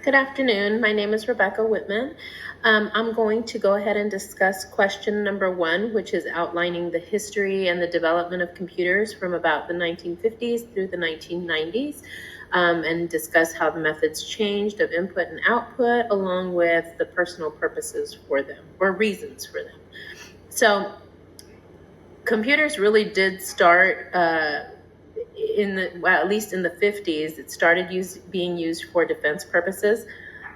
Good afternoon. My name is Rebecca Whitman. I'm going to go ahead and discuss question number 1, which is outlining the history and the development of computers from about the 1950s through the 1990s, and discuss how the methods changed of input and output, along with the personal purposes for them, or reasons for them. So, computers really did start at least in the 50s. It started being used for defense purposes.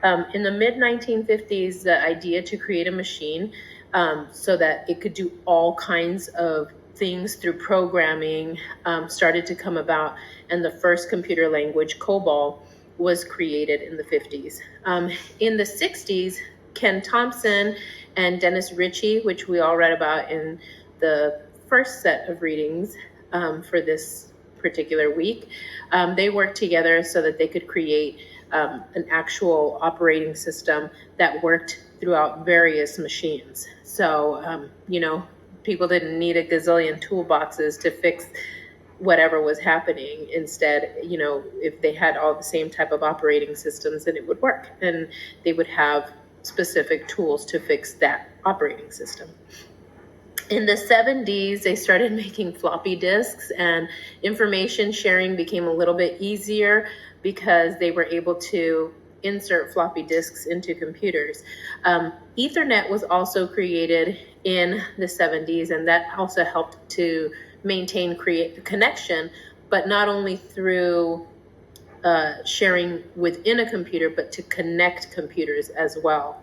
In the mid-1950s, the idea to create a machine so that it could do all kinds of things through programming started to come about, and the first computer language, COBOL, was created in the 50s. In the 60s, Ken Thompson and Dennis Ritchie, which we all read about in the first set of readings for this particular week, they worked together so that they could create an actual operating system that worked throughout various machines. So, people didn't need a gazillion toolboxes to fix whatever was happening. Instead, if they had all the same type of operating systems, then it would work, and they would have specific tools to fix that operating system. In the 70s, they started making floppy disks, and information sharing became a little bit easier because they were able to insert floppy disks into computers. Ethernet was also created in the 70s, and that also helped to create the connection, but not only through sharing within a computer, but to connect computers as well.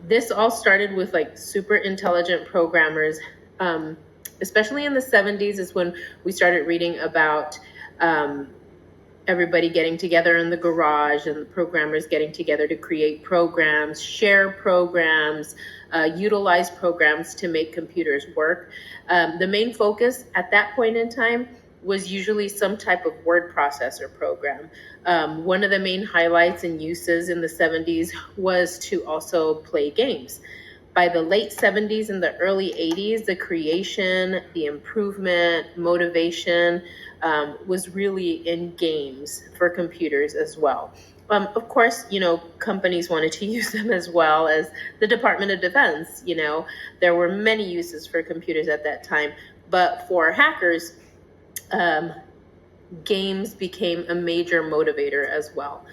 This all started with super intelligent programmers, especially in the 70s is when we started reading about everybody getting together in the garage and the programmers getting together to create programs, share programs, utilize programs to make computers work. The main focus at that point in time was usually some type of word processor program. One of the main highlights and uses in the 70s was to also play games. By the late 70s and the early 80s, the creation, the improvement, motivation was really in games for computers as well. Of course, companies wanted to use them as well as the Department of Defense. There were many uses for computers at that time, but for hackers, games became a major motivator as well,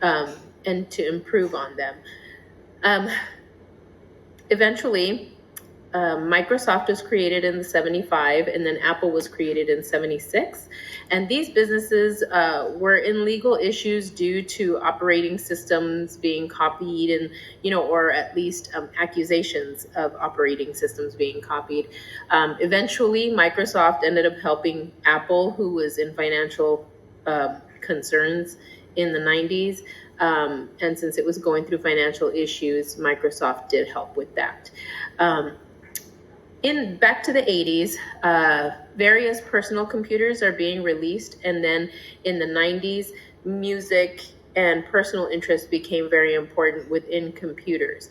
and to improve on them. Eventually, Microsoft was created in the 75, and then Apple was created in 76. And these businesses were in legal issues due to operating systems being copied and, or at least accusations of operating systems being copied. Eventually, Microsoft ended up helping Apple, who was in financial concerns in the 90s. And since it was going through financial issues, Microsoft did help with that. Back to the 80s, various personal computers are being released, and then in the 90s, music and personal interest became very important within computers.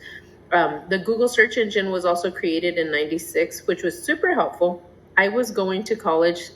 The Google search engine was also created in 96, which was super helpful. I was going to college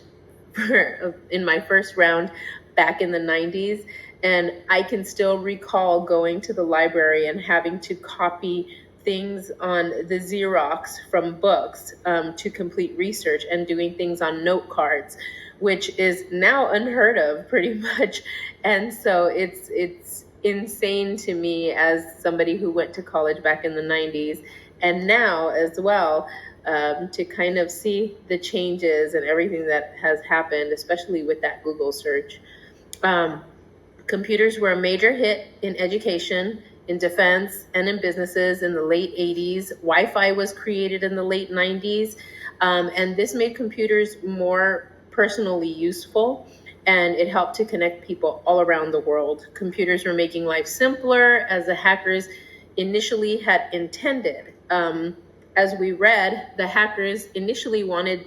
in my first round back in the 90s, and I can still recall going to the library and having to copy things on the Xerox from books to complete research, and doing things on note cards, which is now unheard of pretty much. And so it's insane to me as somebody who went to college back in the 90s and now as well, to kind of see the changes and everything that has happened, especially with that Google search. Computers were a major hit in education, in defense, and in businesses in the late 80s. Wi-Fi was created in the late 90s, and this made computers more personally useful, and it helped to connect people all around the world. Computers were making life simpler, as the hackers initially had intended. As we read, the hackers initially wanted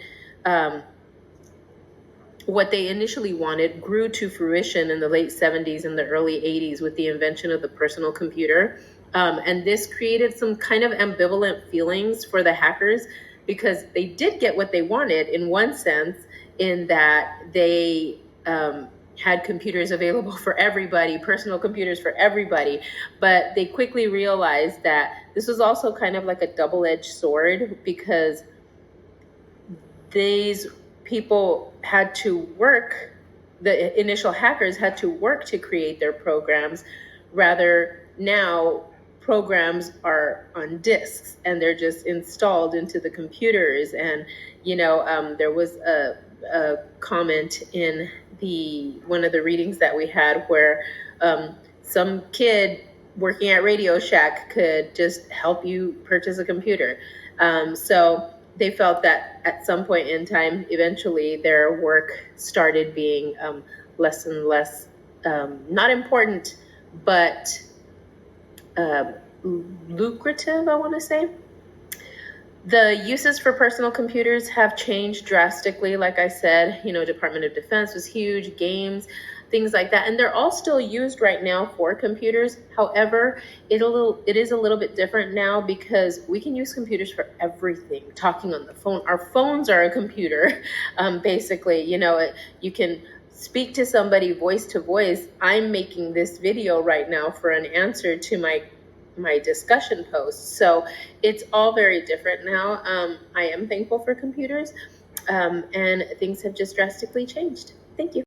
what they initially wanted grew to fruition in the late 70s and the early 80s with the invention of the personal computer. And this created some kind of ambivalent feelings for the hackers, because they did get what they wanted in one sense, in that they had computers available for everybody, personal computers for everybody. But they quickly realized that this was also kind of like a double-edged sword, because these people had to work, the initial hackers had to work to create their programs. Rather, now programs are on disks and they're just installed into the computers. And there was a comment in the one of the readings that we had where some kid working at Radio Shack could just help you purchase a computer. So they felt that at some point in time, eventually their work started being less and less, not important, but lucrative, I want to say. The uses for personal computers have changed drastically. Like I said, Department of Defense was huge, games, things like that. And they're all still used right now for computers. However, it is a little bit different now, because we can use computers for everything. Talking on the phone, our phones are a computer. Basically, you can speak to somebody voice to voice. I'm making this video right now for an answer to my discussion posts. So it's all very different now. I am thankful for computers, and things have just drastically changed. Thank you.